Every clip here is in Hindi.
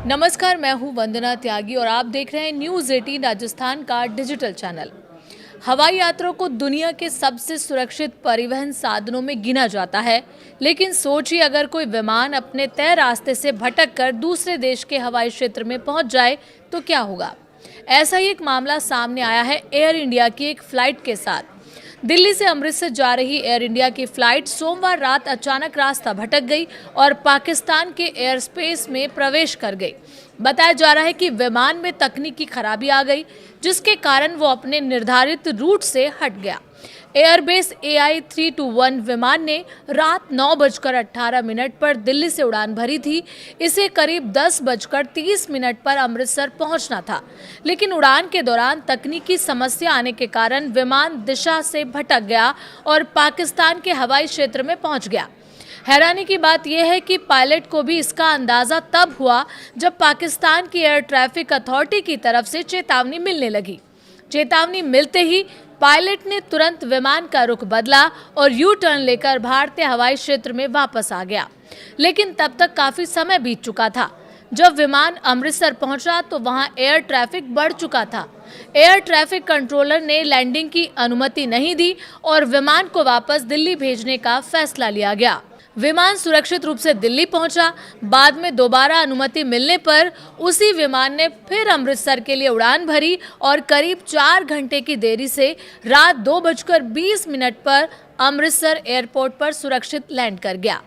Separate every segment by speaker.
Speaker 1: नमस्कार, मैं हूं वंदना त्यागी और आप देख रहे हैं न्यूज़ 18 राजस्थान का डिजिटल चैनल। हवाई यात्रा को दुनिया के सबसे सुरक्षित परिवहन साधनों में गिना जाता है, लेकिन सोचिए अगर कोई विमान अपने तय रास्ते से भटक कर दूसरे देश के हवाई क्षेत्र में पहुंच जाए तो क्या होगा। ऐसा ही एक मामला सामने आया है एयर इंडिया की एक फ्लाइट के साथ। दिल्ली से अमृतसर जा रही एयर इंडिया की फ्लाइट सोमवार रात अचानक रास्ता भटक गई और पाकिस्तान के एयर स्पेस में प्रवेश कर गई। बताया जा रहा है कि विमान में तकनीकी खराबी आ गई, जिसके कारण वो अपने निर्धारित रूट से हट गया। एयरबेस AI-321 विमान ने रात 9:18 पर दिल्ली से उड़ान भरी थी। इसे करीब 10:30 पर अमृतसर पहुंचना था, लेकिन उड़ान के दौरान तकनीकी समस्या आने के कारण विमान दिशा से भटक गया और पाकिस्तान के हवाई क्षेत्र में पहुंच गया। हैरानी की बात यह है कि पायलट को भी इसका अंदाजा तब हुआ जब पाकिस्तान की एयर ट्रैफिक अथॉरिटी की तरफ से चेतावनी मिलने लगी। चेतावनी मिलते ही पायलट ने तुरंत विमान का रुख बदला और यू टर्न लेकर भारतीय हवाई क्षेत्र में वापस आ गया, लेकिन तब तक काफी समय बीत चुका था। जब विमान अमृतसर पहुंचा तो वहां एयर ट्रैफिक बढ़ चुका था। एयर ट्रैफिक कंट्रोलर ने लैंडिंग की अनुमति नहीं दी और विमान को वापस दिल्ली भेजने का फैसला लिया गया। विमान सुरक्षित रूप से दिल्ली पहुंचा। बाद में दोबारा अनुमति मिलने पर उसी विमान ने फिर अमृतसर के लिए उड़ान भरी और करीब 4 घंटे की देरी से रात 2:20 पर अमृतसर एयरपोर्ट पर सुरक्षित लैंड कर गया।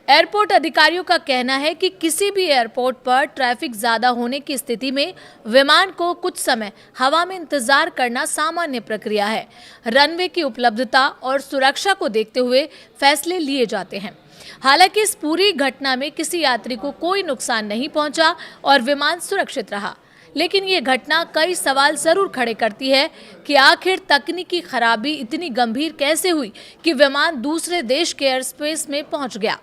Speaker 1: एयरपोर्ट अधिकारियों का कहना है कि किसी भी एयरपोर्ट पर ट्रैफिक ज्यादा होने की स्थिति में विमान को कुछ समय हवा में इंतजार करना सामान्य प्रक्रिया है। रनवे की उपलब्धता और सुरक्षा को देखते हुए फैसले लिए जाते हैं। हालांकि इस पूरी घटना में किसी यात्री को कोई नुकसान नहीं पहुंचा और विमान सुरक्षित रहा, लेकिन ये घटना कई सवाल जरूर खड़े करती है कि आखिर तकनीकी खराबी इतनी गंभीर कैसे हुई कि विमान दूसरे देश के एयर स्पेस में पहुंच गया।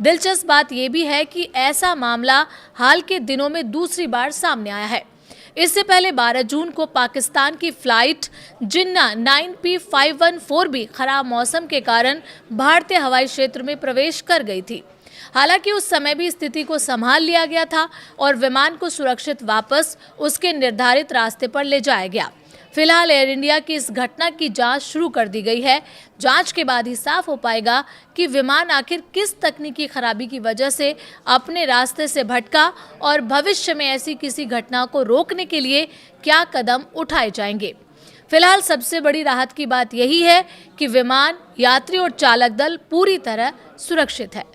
Speaker 1: दिलचस्प बात यह भी है कि ऐसा मामला हाल के दिनों में दूसरी बार सामने आया है। इससे पहले 12 जून को पाकिस्तान की फ्लाइट जिन्ना 9P514 भी खराब मौसम के कारण भारतीय हवाई क्षेत्र में प्रवेश कर गई थी। हालांकि उस समय भी स्थिति को संभाल लिया गया था और विमान को सुरक्षित वापस उसके निर्धारित रास्ते पर ले जाया गया। फिलहाल एयर इंडिया की इस घटना की जांच शुरू कर दी गई है। जांच के बाद ही साफ हो पाएगा कि विमान आखिर किस तकनीकी खराबी की वजह से अपने रास्ते से भटका और भविष्य में ऐसी किसी घटना को रोकने के लिए क्या कदम उठाए जाएंगे। फिलहाल सबसे बड़ी राहत की बात यही है कि विमान, यात्री और चालक दल पूरी तरह सुरक्षित है।